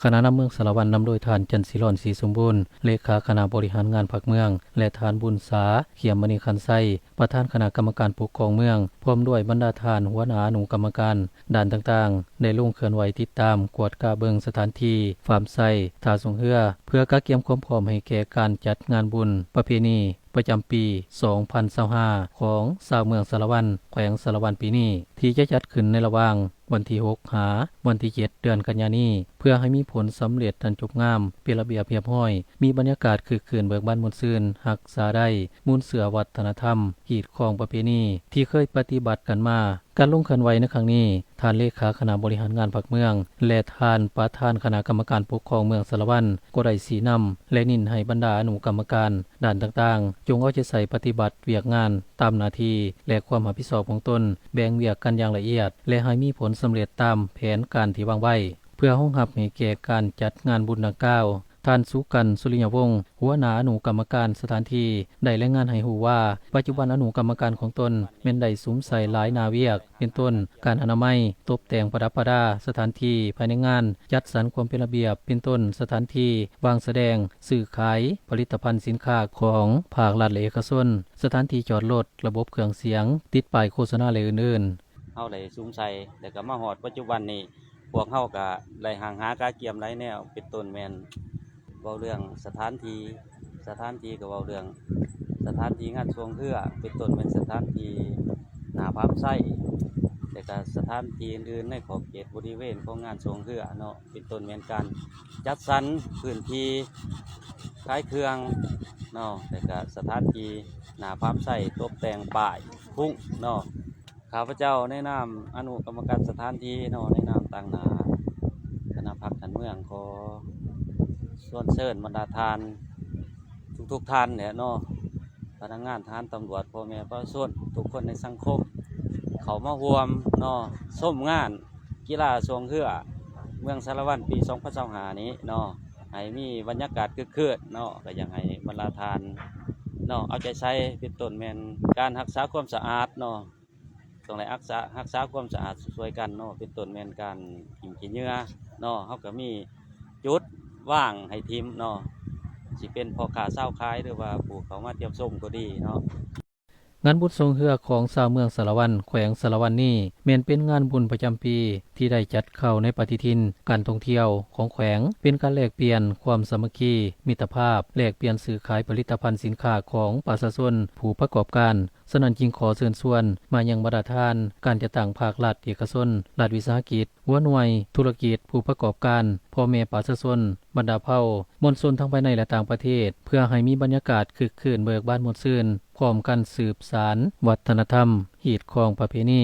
คณะนำเมืองสารวันนำโดยท่านจันทร์ศิรอนศรีสมบูรณ์เลขาคณะบริหารงานภาคเมืองและท่านบุญษาเขียมมณีคันไซประธานคณะกรรมการปกครองเมืองพร้อมด้วยบรรดาท่านหัวหน้าอนุกรรมการด้านต่างๆได้ลงเคลื่อนไหวติดตามกวดกาเบิงสถานที่ฟาร์มไซท่าสงเรือเพื่อกะเกียมความพร้อมให้แก่การจัดงานบุญประเพณีประจำปี 2025 ของชาวเมืองสารวันแขวงสารวันปีนี้ที่จะจัดขึ้นในระหว่างวันที่ 6 หาวันที่ 7 เดือนกันยายนนี้เพื่อให้มีผลสำเร็จทันจบงามเป็นระเบียบเรียบร้อยมีบรรยากาศคึกคืนเบิกบานมวลซื่นรักษาได้มูลเสือวัฒนธรรมกีดของประเพณีที่เคยปฏิบัติกันมาการลงเคลื่อนไหวในครั้งนี้ท่านเลขาคณะบริหารงานภาคเมืองและท่านประธานคณะกรรมการปกครองเมืองสารวันก็ได้สีนำและนินให้บรรดาอนุกรรมการด้านต่างๆจงเอาใจใส่ปฏิบัติเวียกงานตามหน้าที่และความรับผิดชอบของตนแบ่งเวียกกันอย่างละเอียดและให้มีผลสำเร็จตามแผนการที่วางไว้เพื่อรองรับให้แก่การจัดงานบุญดังกล่าวท่านสุกันสุริยวงศ์หัวหน้าอนุกรรมการสถานที่ได้รายงานให้รู้ว่าปัจจุบันอนุกรรมการของตนแม่นได้สุมใส่หลายนาเวียกเป็นต้นการอนามัยตกแต่งประดับประดาสถานที่ภายในงานจัดสรรความเป็นระเบียบเป็นต้นสถานที่วางแสดงสื่อขายผลิตภัณฑ์สินค้าของภาครัฐและเอกชนสถานที่จอดรถระบบเครื่องเสียงติดป้ายโฆษณาและอื่นๆเฮาได้สุมใส่แล้วก็มาฮอดปัจจุบันนี้พวกเฮาก็ได้ห่างหากาเกียมหลายแนวเป็นต้นแม่นเว้าเรื่องสถานที่ก็เว้าเรื่องสถานที่งานสวงเรือเป็นต้นเป็นสถานที่หน้าฟาร์มไส้แล้วก็สถานที่อื่นๆในขอบเขตบริเวณของงานสวงเรือเนาะเป็นต้นแม่นการจัดสรรพื้นที่ขายเครื่องเนาะแล้วก็สถานที่หน้าฟาร์มไส้ตกแต่งป้ายพุ่งเนาะข้าพเจ้าในนามอนุกรรมการสถานที่เนาะในนามต่างหน้าคณะพรรคการเมืองขอส่วนเชิญบรรดาท่านทุกๆท่านเนี่ยเนาะพนักงานทหารตำรวจพ่อแม่ประชาชนทุกคนในสังคมเขามาร่วมเนาะชมงานกีฬาสวงเรือเมืองสารวันปี 2025 นี้เนาะให้มีบรรยากาศคึกคืนเนาะก็อยากให้บรรดาท่านเนาะเอาใจใส่เป็นต้นแม่นการรักษาความสะอาดเนาะต้องได้รักษาความสะอาดช่วยกันเนาะเป็นต้นแม่นการกินขี้เหงื่อเนาะเฮาก็มีจุดว่างให้ทีมเนาะสิเป็นพ่อค้าชาวขายหรือว่าผู้เขามาเที่ยวชมก็ดีเนาะงานบุญทรงเรือของชาวเมืองสารวันแขวงสารวันนี้แม้นเป็นงานบุญประจำปีที่ได้จัดเข้าในปฏิทินการท่องเที่ยวของแขวงเป็นการแลกเปลี่ยนความสามัคคีมิตรภาพแลกเปลี่ยนซื้อขายผลิตภัณฑ์สินค้าของประชาชนผู้ประกอบการฉะนั้นจึงขอเชิญชวนมายังบรรดาท่านการจะตั้งภาครัฐเอกชนรัฐวิสาหกิจหัวหน่วยธุรกิจผู้ประกอบการพ่อแม่ประชาชนบรรดาเผ่ามวลชนทั้งภายในและต่างประเทศเพื่อให้มีบรรยากาศคึกคืนเบิกบานม่วนซื่นพร้อมกันสืบสารวัฒนธรรมหีดของประเพณี